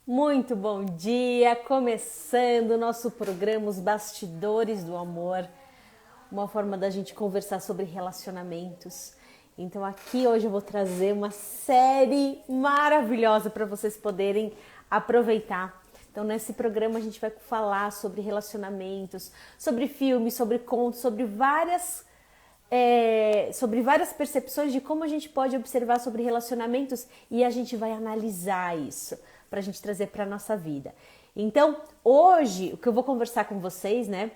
Muito bom dia! Começando o nosso programa Os Bastidores do Amor, uma forma da gente conversar sobre relacionamentos. Então aqui hoje eu vou trazer uma série maravilhosa para vocês poderem aproveitar. Então nesse programa a gente vai falar sobre relacionamentos, sobre filmes, sobre contos, sobre várias percepções de como a gente pode observar sobre relacionamentos e a gente vai analisar isso para a gente trazer para a nossa vida. Então, hoje, o que eu vou conversar com vocês, né,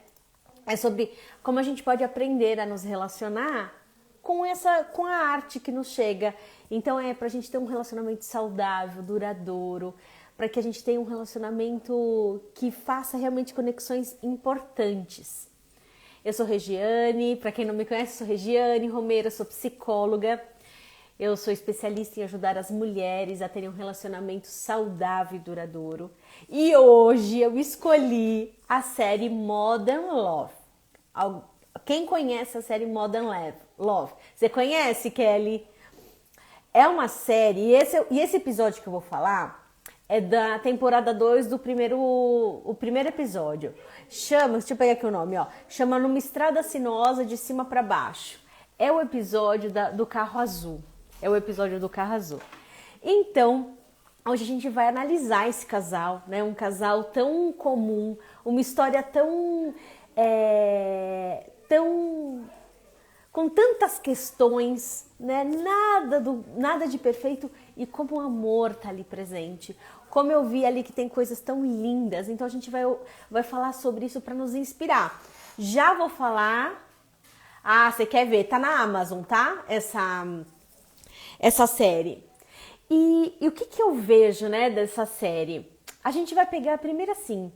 é sobre como a gente pode aprender a nos relacionar com a arte que nos chega. Então, é para a gente ter um relacionamento saudável, duradouro, para que a gente tenha um relacionamento que faça realmente conexões importantes. Eu sou Regiane, para quem não me conhece, sou Regiane Romero, sou psicóloga. Eu sou especialista em ajudar as mulheres a terem um relacionamento saudável e duradouro. E hoje eu escolhi a série Modern Love. Quem conhece a série Modern Love? Você conhece, Kelly? É uma série, e esse episódio que eu vou falar é da temporada 2 o primeiro episódio. Deixa eu pegar aqui o nome, ó. Chama Numa Estrada Sinuosa de Cima para Baixo. É o episódio do carro azul. É o episódio do carro azul. Então, hoje a gente vai analisar esse casal, né? Um casal tão comum, uma história tão com tantas questões, né? Nada de perfeito e como o amor tá ali presente. Como eu vi ali que tem coisas tão lindas. Então a gente vai falar sobre isso para nos inspirar. Já vou falar. Ah, você quer ver? Tá na Amazon, tá? Essa série. E o que eu vejo, né, dessa série? A gente vai pegar primeiro assim,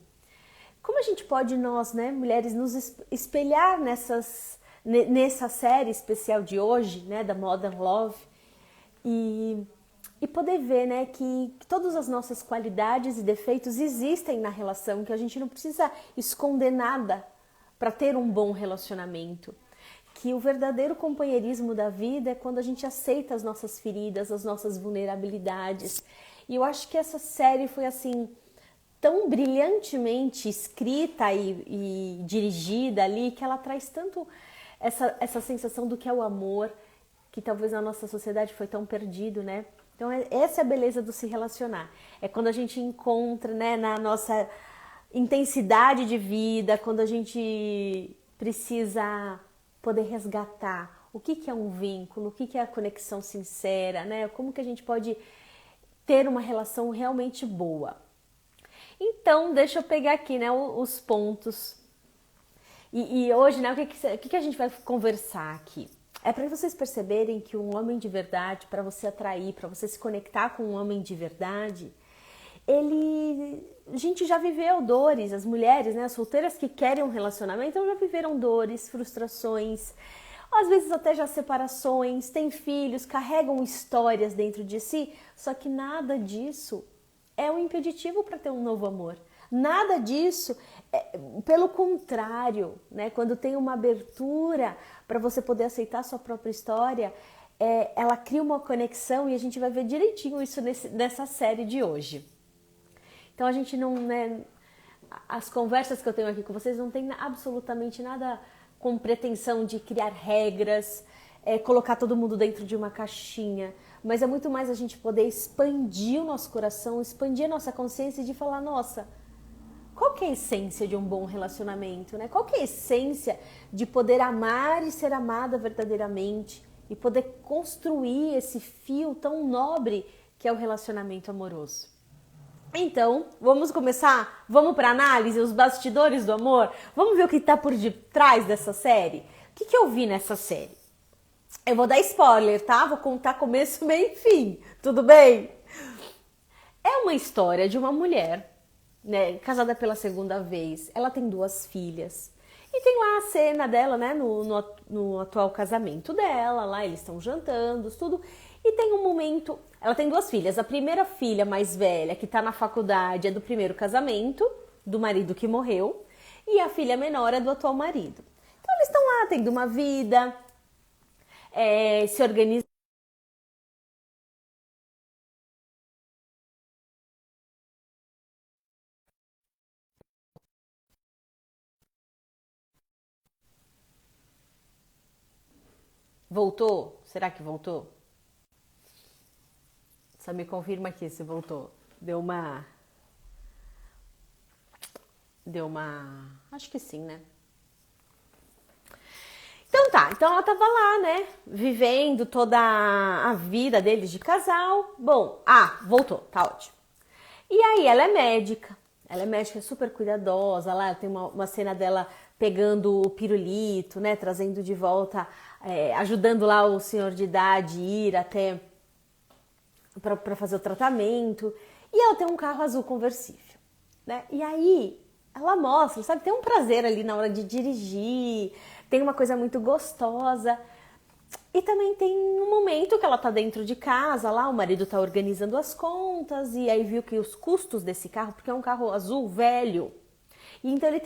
como a gente pode nós, né, mulheres, nos espelhar nessa série especial de hoje, né, da Modern Love, e poder ver, né, que todas as nossas qualidades e defeitos existem na relação, que a gente não precisa esconder nada para ter um bom relacionamento. Que o verdadeiro companheirismo da vida é quando a gente aceita as nossas feridas, as nossas vulnerabilidades. E eu acho que essa série foi assim tão brilhantemente escrita e dirigida ali que ela traz tanto essa sensação do que é o amor, que talvez na nossa sociedade foi tão perdido, né? Então essa é a beleza do se relacionar. É quando a gente encontra, né, na nossa intensidade de vida, quando a gente precisa poder resgatar o que é um vínculo, o que é a conexão sincera, né? Como que a gente pode ter uma relação realmente boa. Então, deixa eu pegar aqui, né, os pontos. E hoje, né, o que a gente vai conversar aqui? É para vocês perceberem que um homem de verdade, para você atrair, para você se conectar com um homem de verdade, a gente já viveu dores, as mulheres, né, as solteiras que querem um relacionamento, já viveram dores, frustrações, às vezes até já separações, têm filhos, carregam histórias dentro de si, só que nada disso é um impeditivo para ter um novo amor. Nada disso, pelo contrário, né, quando tem uma abertura para você poder aceitar a sua própria história, ela cria uma conexão e a gente vai ver direitinho isso nessa série de hoje. Então a gente não, né, as conversas que eu tenho aqui com vocês não tem absolutamente nada com pretensão de criar regras, colocar todo mundo dentro de uma caixinha, mas é muito mais a gente poder expandir o nosso coração, expandir a nossa consciência e de falar, nossa, qual que é a essência de um bom relacionamento, né? Qual que é a essência de poder amar e ser amada verdadeiramente e poder construir esse fio tão nobre que é o relacionamento amoroso? Então, vamos começar? Vamos para análise, os bastidores do amor? Vamos ver o que está por detrás dessa série? O que eu vi nessa série? Eu vou dar spoiler, tá? Vou contar começo, meio e fim. Tudo bem? É uma história de uma mulher, né, casada pela segunda vez. Ela tem 2 filhas. E tem lá a cena dela, né, no atual casamento dela. Lá eles estão jantando, tudo. E tem um momento... Ela tem 2 filhas. A primeira filha mais velha, que tá na faculdade, é do primeiro casamento, do marido que morreu. E a filha menor é do atual marido. Então eles estão lá, tendo uma vida, se organizando. Voltou? Será que voltou? Só me confirma aqui se voltou. Acho que sim, né? Então tá, então ela tava lá, né? Vivendo toda a vida deles de casal. Bom, voltou, tá ótimo. E aí ela é médica, é super cuidadosa. Lá tem uma cena dela pegando o pirulito, né? Trazendo de volta, ajudando lá o senhor de idade ir até para fazer o tratamento. E ela tem um carro azul conversível, né? E aí ela mostra, sabe? Tem um prazer ali na hora de dirigir, tem uma coisa muito gostosa. E também tem um momento que ela tá dentro de casa, lá o marido tá organizando as contas e aí viu que os custos desse carro, porque é um carro azul velho, e então ele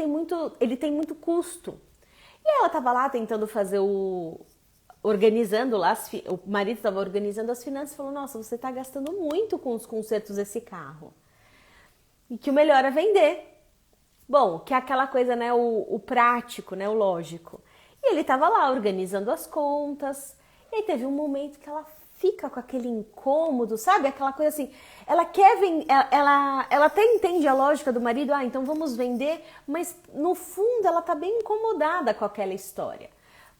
tem muito custo. E ela tava lá tentando fazer organizando lá, o marido estava organizando as finanças e falou: nossa, você tá gastando muito com os consertos desse carro. E que o melhor é vender. Bom, que é aquela coisa, né, o prático, né, o lógico. E ele tava lá organizando as contas. E aí teve um momento que ela fica com aquele incômodo, sabe? Aquela coisa assim, ela quer vender, ela até entende a lógica do marido, então vamos vender, mas no fundo ela tá bem incomodada com aquela história.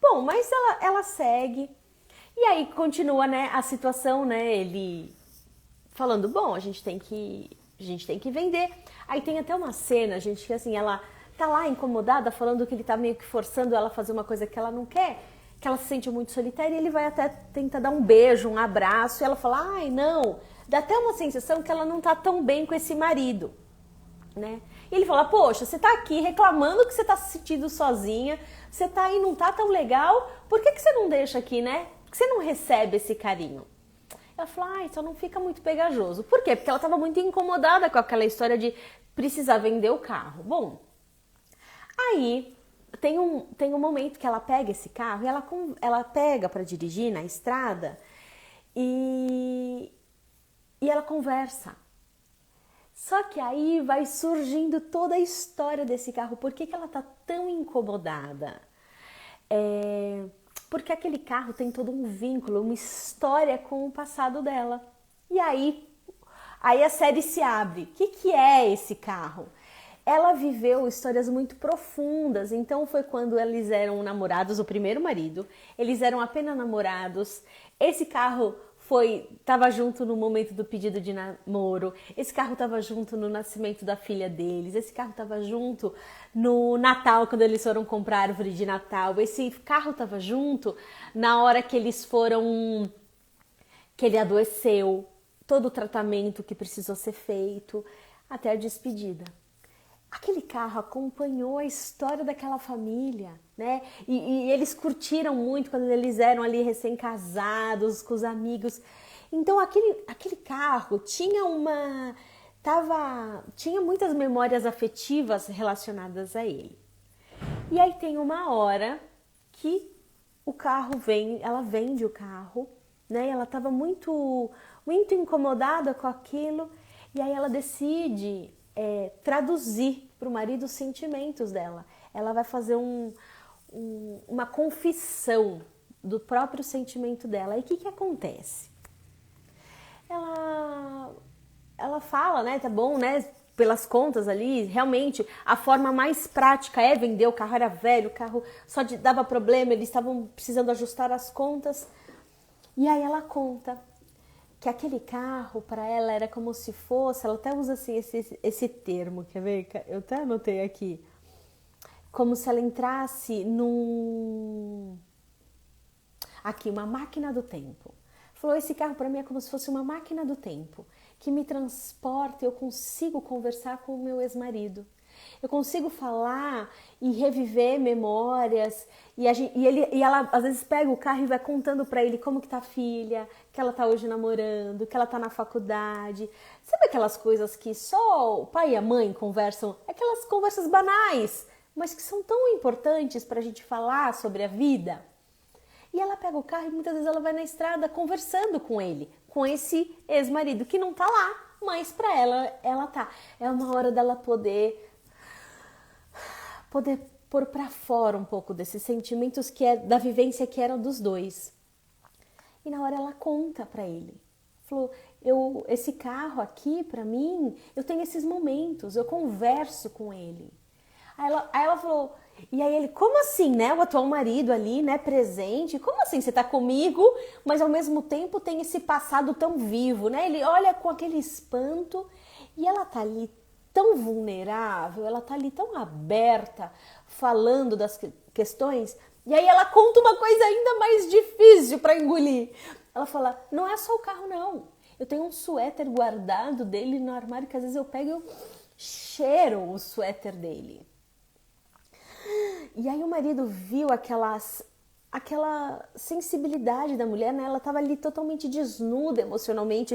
Bom, mas ela segue. E aí continua, né, a situação, né, ele falando, bom, a gente tem que vender. Aí tem até uma cena, gente, que assim, ela tá lá incomodada, falando que ele tá meio que forçando ela a fazer uma coisa que ela não quer, que ela se sente muito solitária, e ele vai até tentar dar um beijo, um abraço, e ela fala, ai, não, dá até uma sensação que ela não tá tão bem com esse marido, né? E ele fala, poxa, você tá aqui reclamando que você tá se sentindo sozinha, você tá aí, não tá tão legal, por que você não deixa aqui, né? Por que você não recebe esse carinho? Ela falou, ai, só não fica muito pegajoso. Por quê? Porque ela estava muito incomodada com aquela história de precisar vender o carro. Bom, aí tem um momento que ela pega esse carro e ela pega para dirigir na estrada e ela conversa. Só que aí vai surgindo toda a história desse carro. Por que ela tá tão incomodada? Porque aquele carro tem todo um vínculo, uma história com o passado dela. E aí a série se abre. O que é esse carro? Ela viveu histórias muito profundas. Então foi quando eles eram namorados, o primeiro marido. Eles eram apenas namorados. Esse carro estava junto no momento do pedido de namoro, esse carro estava junto no nascimento da filha deles, esse carro estava junto no Natal, quando eles foram comprar árvore de Natal, esse carro estava junto na hora que que ele adoeceu, todo o tratamento que precisou ser feito, até a despedida. Aquele carro acompanhou a história daquela família, né? E eles curtiram muito quando eles eram ali recém-casados, com os amigos. Então aquele carro tinha tinha muitas memórias afetivas relacionadas a ele. E aí tem uma hora que o carro ela vende o carro, né? Ela estava muito incomodada com aquilo, e aí ela decide traduzir para o marido os sentimentos dela. Ela vai fazer uma confissão do próprio sentimento dela. E o que acontece? Ela fala, né, tá bom, né, pelas contas ali, realmente a forma mais prática é vender, o carro era velho, o carro só dava problema, eles estavam precisando ajustar as contas. E aí ela conta que aquele carro para ela era como se fosse, ela até usa assim esse termo, quer ver? Eu até anotei aqui, como se ela entrasse aqui, uma máquina do tempo. Falou, esse carro para mim é como se fosse uma máquina do tempo, que me transporta, eu consigo conversar com o meu ex-marido. Eu consigo falar e reviver memórias, e ela às vezes pega o carro e vai contando para ele como que tá a filha, que ela tá hoje namorando, que ela tá na faculdade. Sabe aquelas coisas que só o pai e a mãe conversam, aquelas conversas banais, mas que são tão importantes pra gente falar sobre a vida? E ela pega o carro e muitas vezes ela vai na estrada conversando com ele, com esse ex-marido que não tá lá, mas pra ela tá. É uma hora dela poder pôr pra fora um pouco desses sentimentos da vivência que eram dos dois. E na hora ela conta para ele. Falou, esse carro aqui, para mim, eu tenho esses momentos, eu converso com ele. Aí ela falou, e aí ele, como assim, né? O atual marido ali, né, presente, como assim você tá comigo, mas ao mesmo tempo tem esse passado tão vivo, né? Ele olha com aquele espanto e ela tá ali tão vulnerável, ela tá ali tão aberta, falando das questões, e aí ela conta uma coisa ainda mais difícil para engolir. Ela fala, não é só o carro não, eu tenho um suéter guardado dele no armário que às vezes eu pego e eu cheiro o suéter dele. E aí o marido viu aquela sensibilidade da mulher, né? Ela estava ali totalmente desnuda emocionalmente,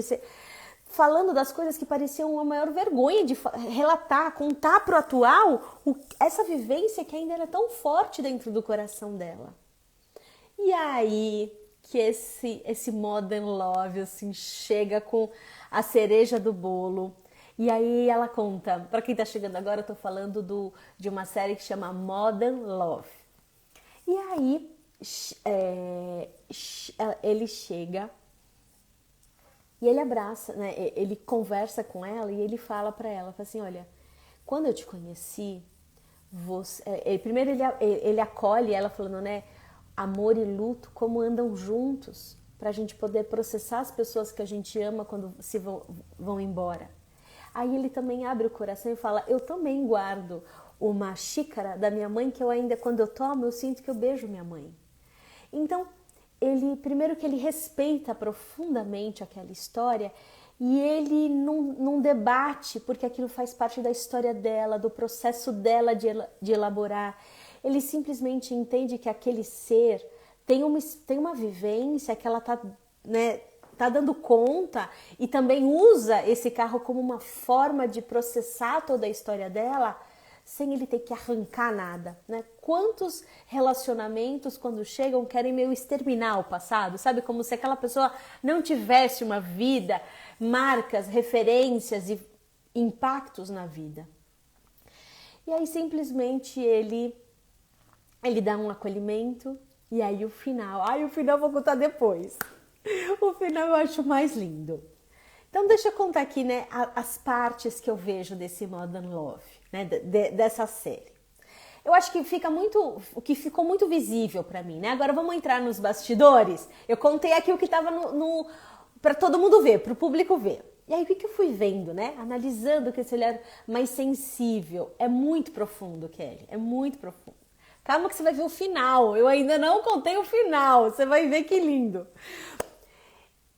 falando das coisas que pareciam a maior vergonha de relatar, contar pro atual essa vivência que ainda era tão forte dentro do coração dela. E aí que esse Modern Love assim chega com a cereja do bolo. E aí ela conta, para quem tá chegando agora, eu tô falando de uma série que chama Modern Love. E aí ele chega e ele abraça, né? Ele conversa com ela e ele fala para ela, fala assim, olha, quando eu te conheci, primeiro ele acolhe ela falando, né, amor e luto como andam juntos, pra gente poder processar as pessoas que a gente ama quando vão embora. Aí ele também abre o coração e fala, eu também guardo uma xícara da minha mãe que eu ainda, quando eu tomo, eu sinto que eu beijo minha mãe. Então, primeiro que ele respeita profundamente aquela história e ele não debate, porque aquilo faz parte da história dela, do processo dela de elaborar. Ele simplesmente entende que aquele ser tem uma vivência que ela tá, né, tá dando conta e também usa esse carro como uma forma de processar toda a história dela sem ele ter que arrancar nada, né? Quantos relacionamentos quando chegam querem meio exterminar o passado, sabe? Como se aquela pessoa não tivesse uma vida, marcas, referências e impactos na vida. E aí simplesmente ele dá um acolhimento e aí o final eu vou contar depois. O final eu acho mais lindo. Então deixa eu contar aqui, né, as partes que eu vejo desse Modern Love, né, dessa série. Eu acho que o que ficou muito visível para mim, né? Agora vamos entrar nos bastidores. Eu contei aqui o que estava para todo mundo ver, para o público ver. E aí o que eu fui vendo, né? Analisando que esse olhar mais sensível é muito profundo, Kelly, é muito profundo. Calma que você vai ver o final. Eu ainda não contei o final. Você vai ver que lindo.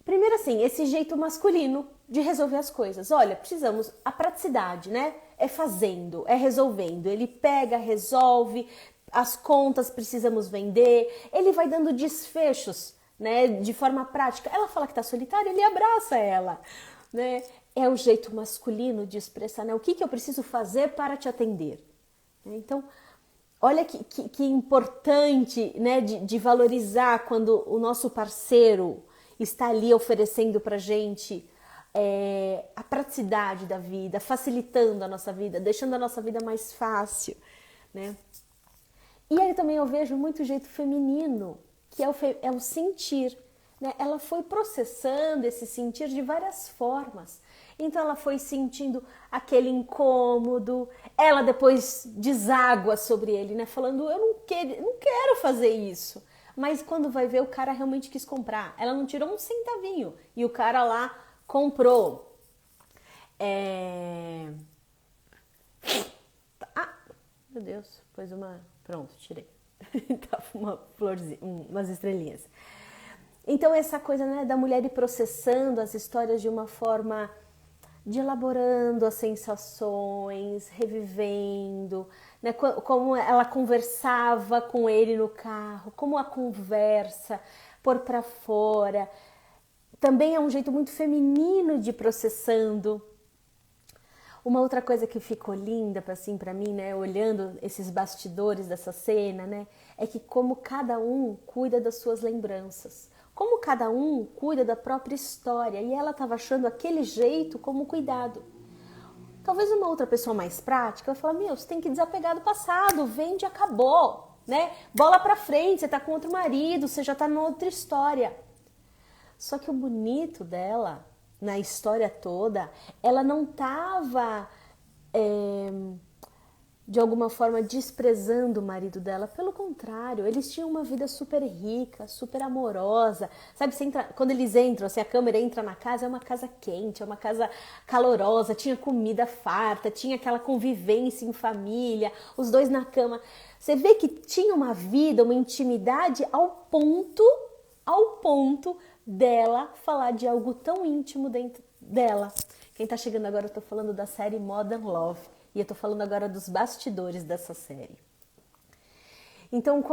Primeiro assim, esse jeito masculino de resolver as coisas. Olha, precisamos, a praticidade, né? É fazendo, é resolvendo. Ele pega, resolve, as contas precisamos vender. Ele vai dando desfechos, né? De forma prática. Ela fala que tá solitária, ele abraça ela, né? É o jeito masculino de expressar, né? O que eu preciso fazer para te atender? Então, olha que importante, né? De valorizar quando o nosso parceiro está ali oferecendo pra gente a praticidade da vida, facilitando a nossa vida, deixando a nossa vida mais fácil, né? E aí também eu vejo muito jeito feminino, que é o sentir, né? Ela foi processando esse sentir de várias formas. Então ela foi sentindo aquele incômodo, ela depois deságua sobre ele, né? Falando, eu não quero fazer isso. Mas quando vai ver, o cara realmente quis comprar. Ela não tirou um centavinho e o cara lá comprou. Ah, meu Deus, pôs uma... Pronto, tirei. Tava uma florzinha, umas estrelinhas. Então essa coisa, né, da mulher ir processando as histórias de uma forma... de elaborando as sensações, revivendo, né? Como ela conversava com ele no carro, como a conversa, pôr pra fora. Também é um jeito muito feminino de ir processando. Uma outra coisa que ficou linda assim para mim, né, olhando esses bastidores dessa cena, né, é que como cada um cuida das suas lembranças. Como cada um cuida da própria história e ela estava achando aquele jeito como cuidado. Talvez uma outra pessoa mais prática vai falar, meu, você tem que desapegar do passado, vende e acabou, né? Bola pra frente, você tá com outro marido, você já tá numa outra história. Só que o bonito dela, na história toda, ela não estava, de alguma forma, desprezando o marido dela. Pelo contrário, eles tinham uma vida super rica, super amorosa. Sabe, quando eles entram, assim, a câmera entra na casa, é uma casa quente, é uma casa calorosa, tinha comida farta, tinha aquela convivência em família, os dois na cama. Você vê que tinha uma vida, uma intimidade ao ponto dela falar de algo tão íntimo dentro dela. Quem tá chegando agora, eu tô falando da série Modern Love. E eu tô falando agora dos bastidores dessa série. Então,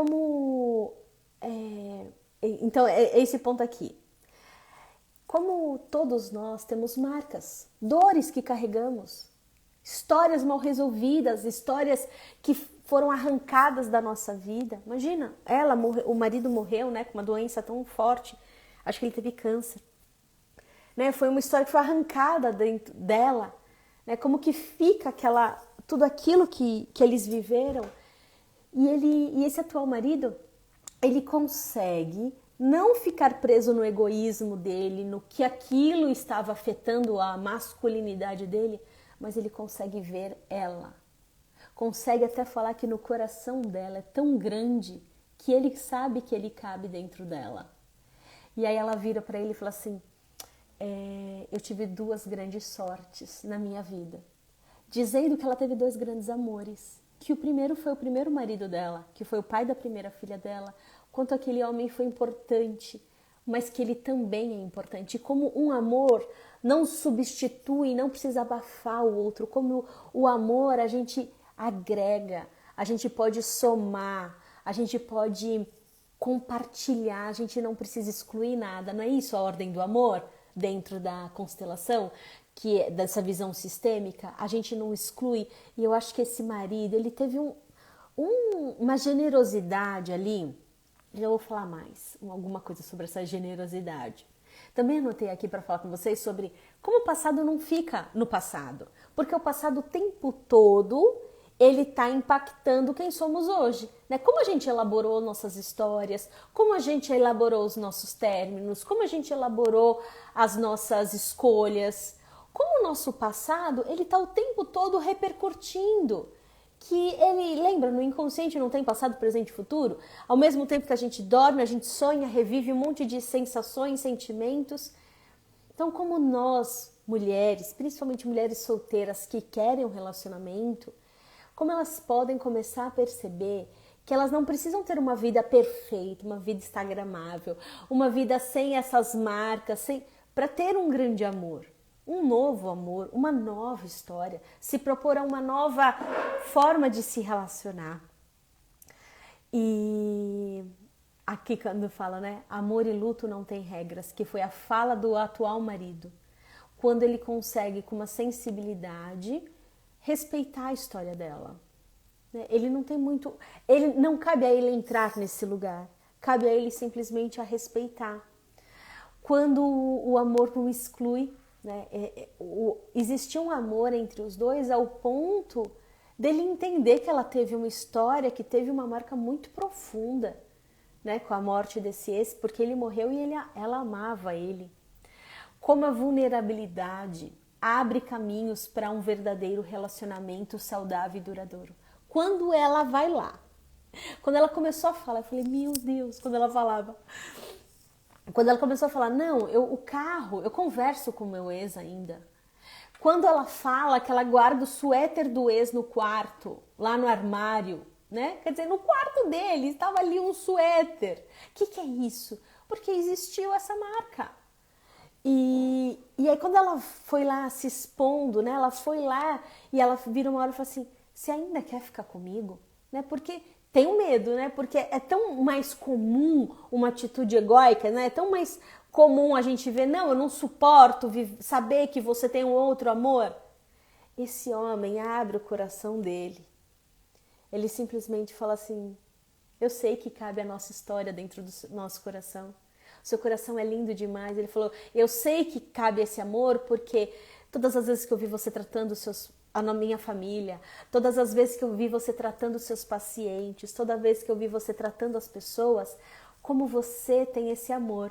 Então, é esse ponto aqui. Como todos nós temos marcas, dores que carregamos, histórias mal resolvidas, histórias que foram arrancadas da nossa vida. Imagina, o marido morreu, né, com uma doença tão forte. Acho que ele teve câncer. Né? Foi uma história que foi arrancada dentro dela. Né? Como que fica tudo aquilo que eles viveram. E esse atual marido, ele consegue não ficar preso no egoísmo dele, no que aquilo estava afetando a masculinidade dele, mas ele consegue ver ela. Consegue até falar que no coração dela é tão grande que ele sabe que ele cabe dentro dela. E aí ela vira para ele e fala assim: eu tive 2 grandes sortes na minha vida. Dizendo que ela teve 2 grandes amores. Que o primeiro foi o primeiro marido dela, que foi o pai da primeira filha dela. Quanto aquele homem foi importante, mas que ele também é importante. E como um amor não substitui, não precisa abafar o outro. Como o amor a gente agrega, a gente pode somar, a gente pode compartilhar, a gente não precisa excluir nada. Não é isso a ordem do amor dentro da constelação? Que é dessa visão sistêmica, a gente não exclui. E eu acho que esse marido, ele teve uma generosidade ali. Já vou falar mais, alguma coisa sobre essa generosidade. Também anotei aqui para falar com vocês sobre como o passado não fica no passado. Porque o passado o tempo todo, ele está impactando quem somos hoje. Né? Como a gente elaborou nossas histórias, como a gente elaborou os nossos términos, como a gente elaborou as nossas escolhas. Como o nosso passado, ele está o tempo todo repercutindo, que ele, lembra, no inconsciente não tem passado, presente e futuro? Ao mesmo tempo que a gente dorme, a gente sonha, revive um monte de sensações, sentimentos. Então, como nós, mulheres, principalmente mulheres solteiras que querem um relacionamento, como elas podem começar a perceber que elas não precisam ter uma vida perfeita, uma vida instagramável, uma vida sem essas marcas, para ter um grande amor. Um novo amor, uma nova história, se propor a uma nova forma de se relacionar. E aqui quando fala, né, amor e luto não tem regras, que foi a fala do atual marido, quando ele consegue com uma sensibilidade respeitar a história dela. Ele não tem muito, não cabe a ele entrar nesse lugar, cabe a ele simplesmente a respeitar. Quando o amor não exclui, né? Existia um amor entre os dois ao ponto dele entender que ela teve uma história que teve uma marca muito profunda, né? Com a morte desse ex, porque ele morreu e ela amava ele. Como a vulnerabilidade abre caminhos para um verdadeiro relacionamento saudável e duradouro. Quando ela vai lá, quando ela começou a falar, eu falei, meu Deus, quando ela falava... Quando ela começou a falar, não, o carro, eu converso com o meu ex ainda. Quando ela fala que ela guarda o suéter do ex no quarto, lá no armário, né? Quer dizer, no quarto dele estava ali um suéter. O que é isso? Porque existiu essa marca. E aí quando ela foi lá se expondo, né? Ela foi lá e ela vira uma hora e fala assim, você ainda quer ficar comigo? Né? Porque... Tenho medo, né? Porque é tão mais comum uma atitude egóica, né? É tão mais comum a gente ver, não, eu não suporto saber que você tem um outro amor. Esse homem abre o coração dele. Ele simplesmente fala assim, eu sei que cabe a nossa história dentro do nosso coração. O seu coração é lindo demais. Ele falou, eu sei que cabe esse amor porque todas as vezes que eu vi você tratando a minha família, todas as vezes que eu vi você tratando os seus pacientes, toda vez que eu vi você tratando as pessoas, como você tem esse amor.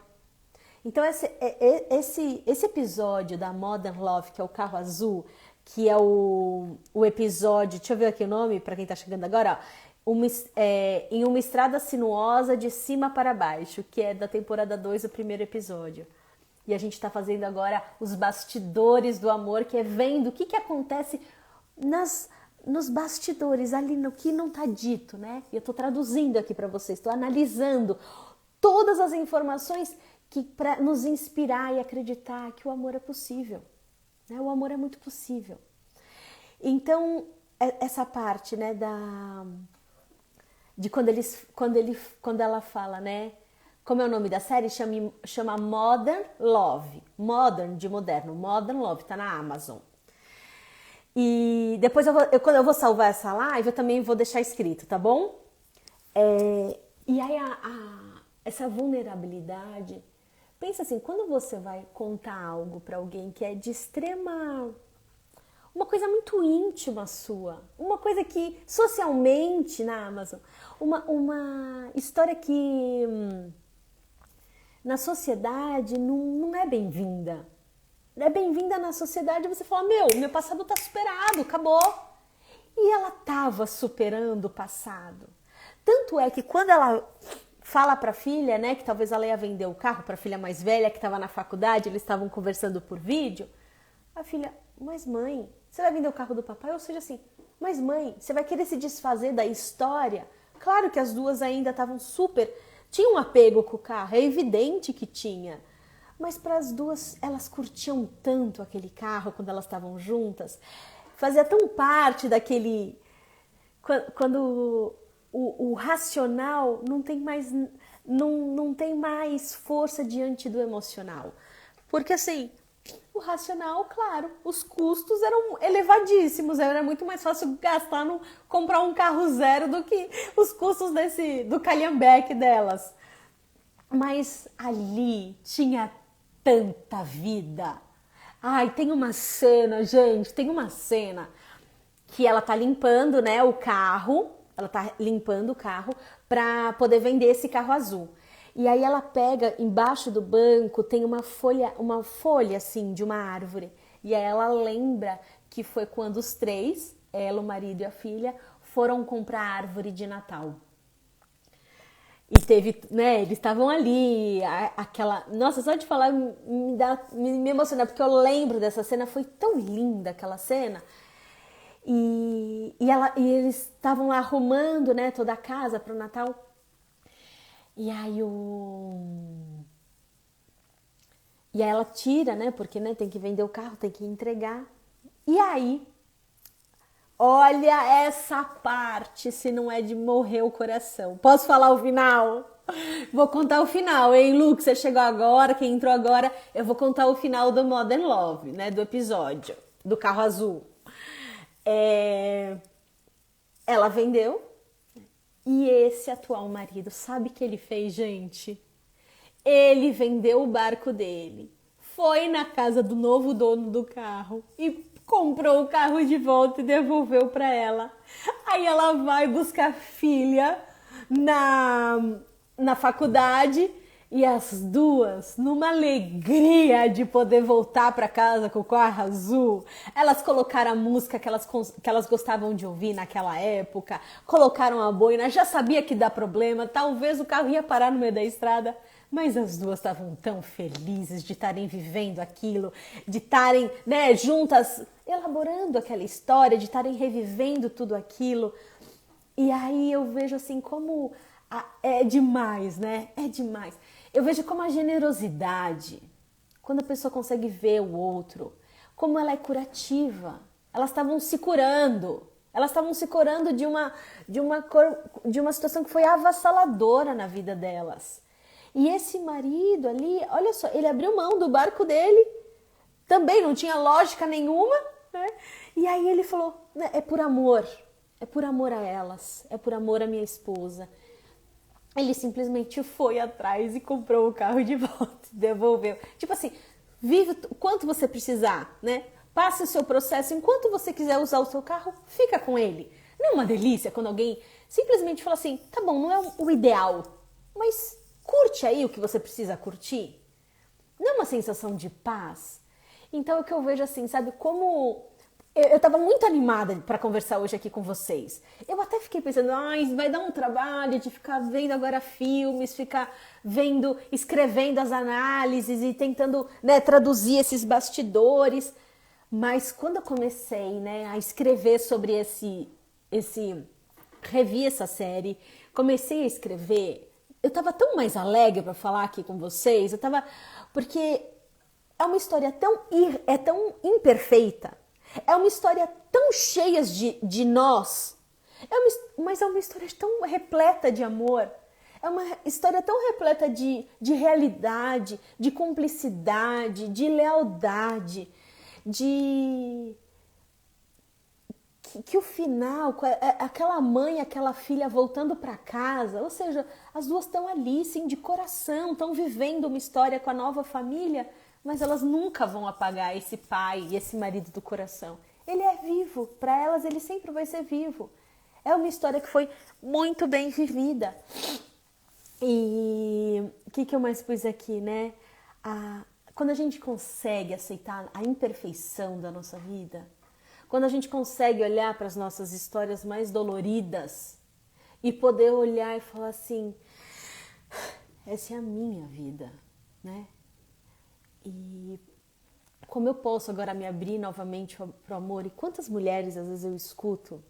Então esse episódio da Modern Love, que é o carro azul, que é o episódio, deixa eu ver aqui o nome para quem tá chegando agora, ó, em uma estrada sinuosa de cima para baixo, que é da temporada 2, o primeiro episódio. E a gente tá fazendo agora os bastidores do amor, que é vendo o que acontece nos bastidores, ali no que não tá dito, né? E eu tô traduzindo aqui para vocês, tô analisando todas as informações que para nos inspirar e acreditar que o amor é possível, né? O amor é muito possível. Então, essa parte, né, de quando ela fala, né? Como é o nome da série? Chama Modern Love. Modern, de moderno. Modern Love, tá na Amazon. E depois, quando eu vou salvar essa live, eu também vou deixar escrito, tá bom? E aí, essa vulnerabilidade... Pensa assim, quando você vai contar algo para alguém que é de extrema... Uma coisa muito íntima sua. Uma coisa que, socialmente, na Amazon, uma história que na sociedade não é bem-vinda. É bem-vinda na sociedade, você fala, meu passado tá superado, acabou. E ela tava superando o passado. Tanto é que quando ela fala pra filha, né, que talvez ela ia vender o carro pra filha mais velha, que estava na faculdade, eles estavam conversando por vídeo, a filha, mas mãe, você vai vender o carro do papai? Ou seja assim, mas mãe, você vai querer se desfazer da história? Claro que as duas ainda estavam tinham um apego com o carro, é evidente que tinha. Mas para as duas, elas curtiam tanto aquele carro quando elas estavam juntas. Fazia tão parte daquele... Quando o racional não tem mais força diante do emocional. Porque assim, o racional, claro, os custos eram elevadíssimos. Era muito mais fácil comprar um carro zero do que os custos do calhambeque delas. Mas ali tinha tanta vida. Ai, tem uma cena, gente, que ela tá limpando, né, o carro, para poder vender esse carro azul. E aí ela pega, embaixo do banco, tem uma folha assim, de uma árvore. E aí ela lembra que foi quando os três, ela, o marido e a filha, foram comprar a árvore de Natal. E teve, né, eles estavam ali, aquela... Nossa, só de falar me emociona, porque eu lembro dessa cena, foi tão linda aquela cena. E eles estavam lá arrumando, né, toda a casa para o Natal. E aí ela tira, né, porque né, tem que vender o carro, tem que entregar. E aí, olha essa parte, se não é de morrer o coração. Posso falar o final? Vou contar o final, hein, Lu? Que você chegou agora, quem entrou agora, eu vou contar o final do Modern Love, né, do episódio, do carro azul. Ela vendeu e esse atual marido, sabe o que ele fez, gente? Ele vendeu o barco dele, foi na casa do novo dono do carro e comprou o carro de volta e devolveu para ela. Aí ela vai buscar a filha na faculdade e as duas, numa alegria de poder voltar para casa com o carro azul, elas colocaram a música que elas gostavam de ouvir naquela época, colocaram a boina, já sabia que dá problema, talvez o carro ia parar no meio da estrada, mas as duas estavam tão felizes de estarem vivendo aquilo, de estarem, né, juntas, elaborando aquela história, de estarem revivendo tudo aquilo. E aí eu vejo assim como é demais, né? É demais. Eu vejo como a generosidade, quando a pessoa consegue ver o outro, como ela é curativa. Elas estavam se curando. Elas estavam se curando de uma situação que foi avassaladora na vida delas. E esse marido ali, olha só, ele abriu mão do barco dele, também não tinha lógica nenhuma, né? E aí ele falou, é por amor a elas, é por amor à minha esposa. Ele simplesmente foi atrás e comprou o carro de volta e devolveu. Tipo assim, vive o quanto você precisar, né? Passe o seu processo, enquanto você quiser usar o seu carro, fica com ele. Não é uma delícia quando alguém simplesmente fala assim, tá bom, não é o ideal, mas curte aí o que você precisa curtir. uma sensação de paz. Então, o que eu vejo assim, sabe, como eu estava muito animada para conversar hoje aqui com vocês. Eu até fiquei pensando, vai dar um trabalho de ficar vendo agora filmes, ficar vendo, escrevendo as análises e tentando, né, traduzir esses bastidores. Mas quando eu comecei, né, a escrever sobre revi essa série, comecei a escrever, eu estava tão mais alegre para falar aqui com vocês, porque é uma história tão imperfeita, é uma história tão cheia de nós, mas é uma história tão repleta de amor, é uma história tão repleta de realidade, de cumplicidade, de lealdade, que o final, aquela mãe, aquela filha voltando para casa, ou seja, as duas estão ali, sim, de coração, estão vivendo uma história com a nova família, mas elas nunca vão apagar esse pai e esse marido do coração. Ele é vivo, para elas ele sempre vai ser vivo. É uma história que foi muito bem vivida. E o que eu mais pus aqui, né? Quando a gente consegue aceitar a imperfeição da nossa vida, quando a gente consegue olhar para as nossas histórias mais doloridas e poder olhar e falar assim, essa é a minha vida, né? E como eu posso agora me abrir novamente para o amor? E quantas mulheres às vezes eu escuto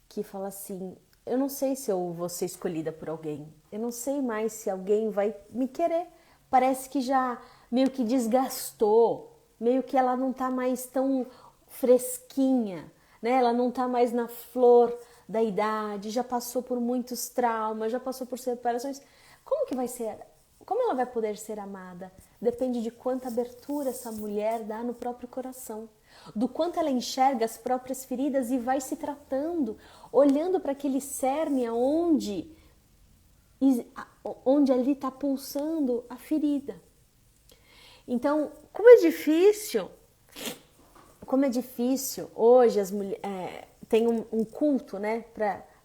que falam assim, eu não sei se eu vou ser escolhida por alguém, eu não sei mais se alguém vai me querer, parece que já meio que desgastou, meio que ela não tá mais tão fresquinha, né? Ela não tá mais na flor da idade, já passou por muitos traumas, já passou por separações. Como que vai ser? Como ela vai poder ser amada? Depende de quanta abertura essa mulher dá no próprio coração, do quanto ela enxerga as próprias feridas e vai se tratando, olhando para aquele cerne onde ali está pulsando a ferida. Então, como é difícil hoje as mulheres tem um culto, né,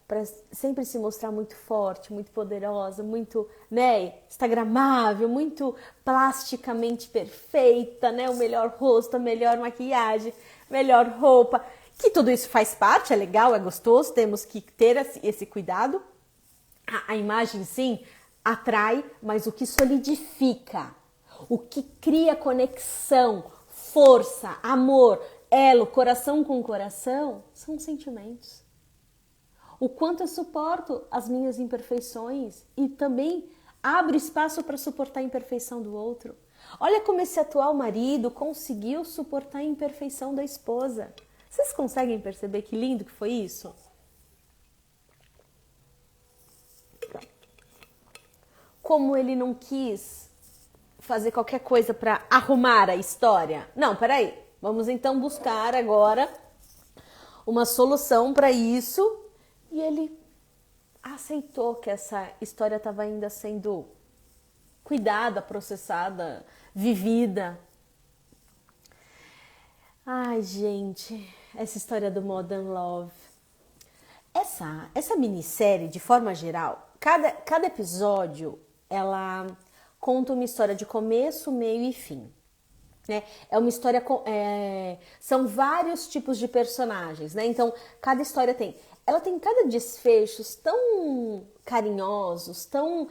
para sempre se mostrar muito forte, muito poderosa, muito, né, instagramável, muito plasticamente perfeita, né, o melhor rosto, a melhor maquiagem, melhor roupa, que tudo isso faz parte, é legal, é gostoso, temos que ter esse cuidado. A imagem, sim, atrai, mas o que solidifica, o que cria conexão, força, amor, elo, coração com coração, são os sentimentos. O quanto eu suporto as minhas imperfeições e também abro espaço para suportar a imperfeição do outro. Olha como esse atual marido conseguiu suportar a imperfeição da esposa. Vocês conseguem perceber que lindo que foi isso? Como ele não quis fazer qualquer coisa para arrumar a história. Não, peraí. Vamos então buscar agora uma solução para isso. E ele aceitou que essa história estava ainda sendo cuidada, processada, vivida. Ai, gente, essa história do Modern Love. Essa minissérie, de forma geral, cada episódio, ela conta uma história de começo, meio e fim. Né? É uma história são vários tipos de personagens, né? Então cada história ela tem cada desfechos tão carinhosos, tão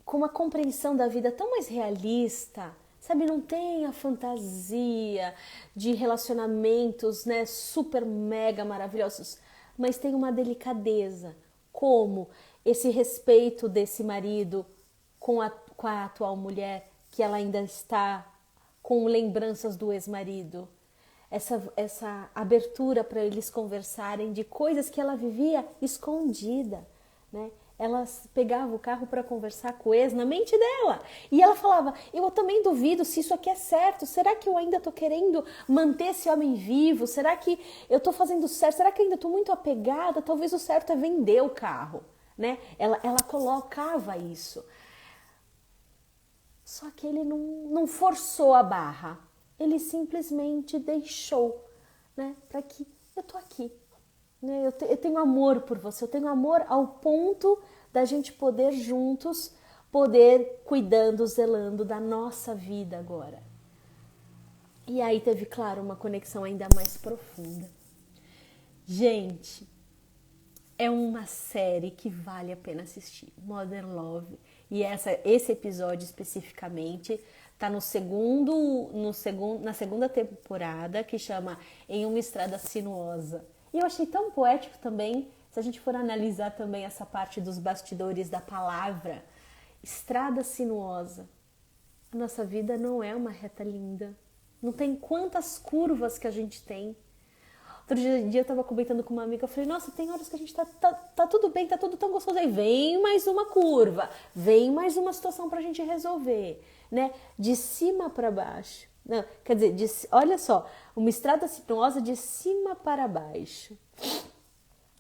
com uma compreensão da vida tão mais realista, sabe? Não tem a fantasia de relacionamentos, né, super mega maravilhosos, mas tem uma delicadeza, como esse respeito desse marido com a atual mulher, que ela ainda está com lembranças do ex-marido. Essa abertura para eles conversarem de coisas que ela vivia escondida, né? Ela pegava o carro para conversar com o ex na mente dela. E ela falava, eu também duvido se isso aqui é certo. Será que eu ainda estou querendo manter esse homem vivo? Será que eu estou fazendo certo? Será que eu ainda estou muito apegada? Talvez o certo é vender o carro, né? Ela colocava isso. Só que ele não forçou a barra. Ele simplesmente deixou, né? Para que eu tô aqui. Né? Eu tenho amor por você. Eu tenho amor ao ponto da gente poder juntos poder cuidando, zelando da nossa vida agora. E aí teve, claro, uma conexão ainda mais profunda. Gente, é uma série que vale a pena assistir, Modern Love. E esse episódio especificamente tá na segunda temporada, que chama Em uma Estrada Sinuosa. E eu achei tão poético também, se a gente for analisar também essa parte dos bastidores da palavra, estrada sinuosa. A nossa vida não é uma reta linda. Não tem quantas curvas que a gente tem. Outro dia eu tava comentando com uma amiga, eu falei, nossa, tem horas que a gente tá tudo bem, tá tudo tão gostoso. Aí vem mais uma curva, vem mais uma situação pra gente resolver, né? De cima para baixo. Não, quer dizer, olha só, uma estrada sinuosa de cima para baixo.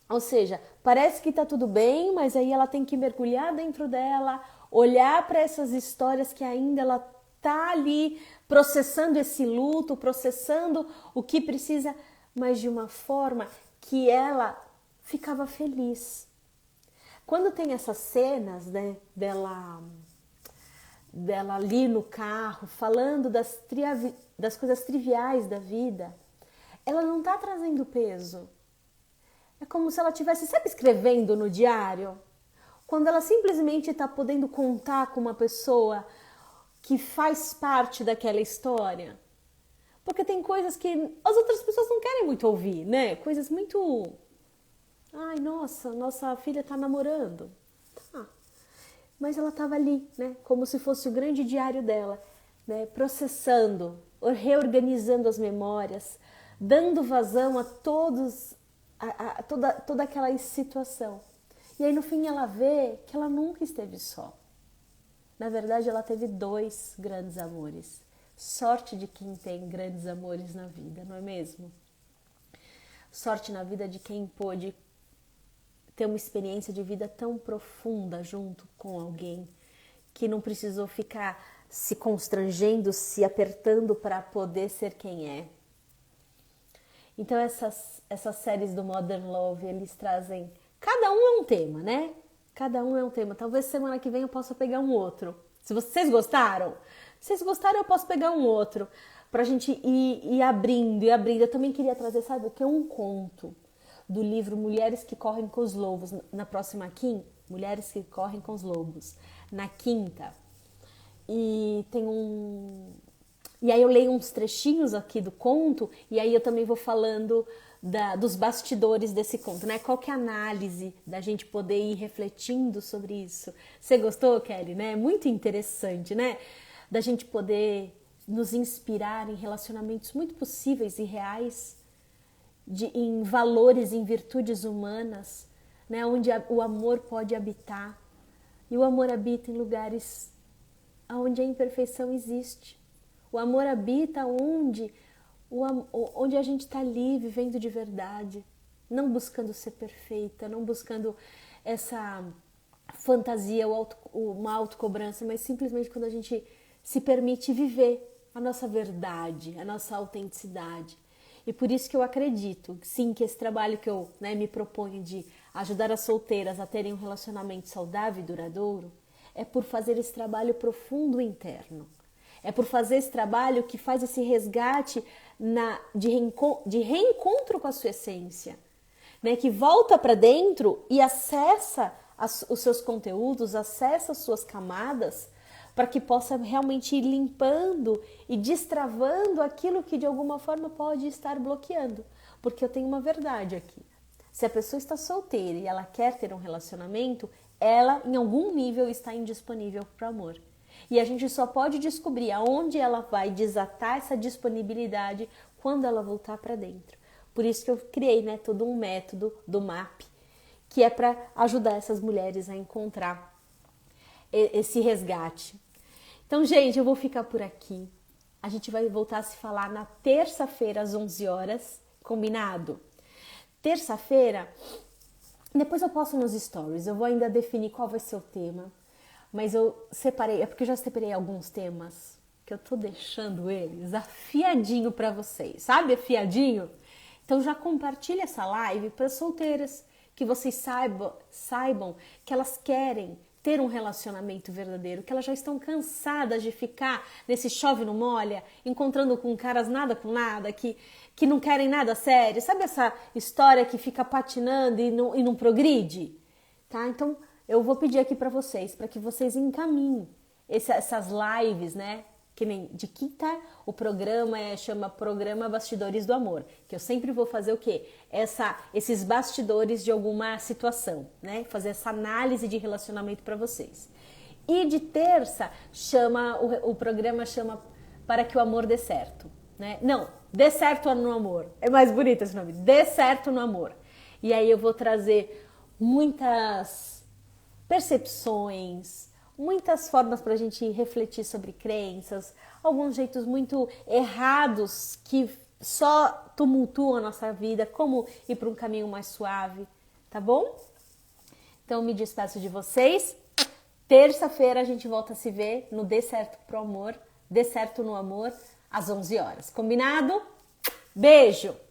Ou seja, parece que tá tudo bem, mas aí ela tem que mergulhar dentro dela, olhar para essas histórias que ainda ela tá ali processando esse luto, processando o que precisa, mas de uma forma que ela ficava feliz. Quando tem essas cenas, né, dela ali no carro, falando das coisas triviais da vida, ela não tá trazendo peso. É como se ela estivesse, sabe, escrevendo no diário? Quando ela simplesmente está podendo contar com uma pessoa que faz parte daquela história. Porque tem coisas que as outras pessoas não querem muito ouvir, né? Coisas muito... Ai, nossa filha tá namorando. Tá. Mas ela estava ali, né? Como se fosse o grande diário dela, né? Processando, reorganizando as memórias, dando vazão a toda aquela situação. E aí no fim ela vê que ela nunca esteve só. Na verdade ela teve 2 grandes amores. Sorte de quem tem grandes amores na vida, não é mesmo? Sorte na vida de quem pôde ter uma experiência de vida tão profunda junto com alguém, que não precisou ficar se constrangendo, se apertando para poder ser quem é. Então essas séries do Modern Love, eles trazem... Cada um é um tema, né? Cada um é um tema. Talvez semana que vem eu possa pegar um outro. Se vocês gostaram, eu posso pegar um outro. Pra gente ir abrindo e abrindo. Eu também queria trazer, sabe o que? Um conto do livro Mulheres que Correm com os Lobos. Na próxima quinta, Mulheres que Correm com os Lobos. Na quinta. E tem um... E aí eu leio uns trechinhos aqui do conto, e aí eu também vou falando dos bastidores desse conto, né? Qual que é a análise da gente poder ir refletindo sobre isso? Você gostou, Kelly, né? Muito interessante, né? Da gente poder nos inspirar em relacionamentos muito possíveis e reais, em valores, em virtudes humanas, né? Onde o amor pode habitar. E o amor habita em lugares onde a imperfeição existe. O amor habita onde a gente está ali vivendo de verdade, não buscando ser perfeita, não buscando essa fantasia, uma autocobrança, mas simplesmente quando a gente se permite viver a nossa verdade, a nossa autenticidade. E por isso que eu acredito, sim, que esse trabalho que eu me proponho de ajudar as solteiras a terem um relacionamento saudável e duradouro, é por fazer esse trabalho profundo interno. É por fazer esse trabalho que faz esse resgate de reencontro com a sua essência, né? Que volta para dentro e acessa os seus conteúdos, acessa as suas camadas, para que possa realmente ir limpando e destravando aquilo que de alguma forma pode estar bloqueando. Porque eu tenho uma verdade aqui. Se a pessoa está solteira e ela quer ter um relacionamento, ela em algum nível está indisponível para o amor. E a gente só pode descobrir aonde ela vai desatar essa disponibilidade quando ela voltar para dentro. Por isso que eu criei, todo um método do MAP, que é para ajudar essas mulheres a encontrar esse resgate. Então, gente, eu vou ficar por aqui. A gente vai voltar a se falar na terça-feira às 11 horas, combinado? Terça-feira, depois eu posto nos stories, eu vou ainda definir qual vai ser o tema. Mas eu separei, é porque eu já separei alguns temas que eu tô deixando eles afiadinho para vocês, sabe? Afiadinho? Então já compartilha essa live para solteiras, que vocês saibam que elas querem ter um relacionamento verdadeiro, que elas já estão cansadas de ficar nesse chove não molha, encontrando com caras nada com nada, que não querem nada sério. Sabe essa história que fica patinando e não progride? Tá? Então, eu vou pedir aqui para que vocês encaminhem essas lives, né? Que nem de quinta, o programa chama Programa Bastidores do Amor, que eu sempre vou fazer o quê? Esses bastidores de alguma situação, né? Fazer essa análise de relacionamento para vocês. E de terça, o programa chama Para que o Amor Dê Certo, né? Não, Dê Certo no Amor. É mais bonito esse nome, Dê Certo no Amor. E aí eu vou trazer muitas percepções, muitas formas para a gente refletir sobre crenças, alguns jeitos muito errados que só tumultuam a nossa vida, como ir para um caminho mais suave, tá bom? Então me despeço de vocês. Terça-feira a gente volta a se ver no Dê Certo pro Amor, Dê Certo no Amor, às 11 horas. Combinado? Beijo!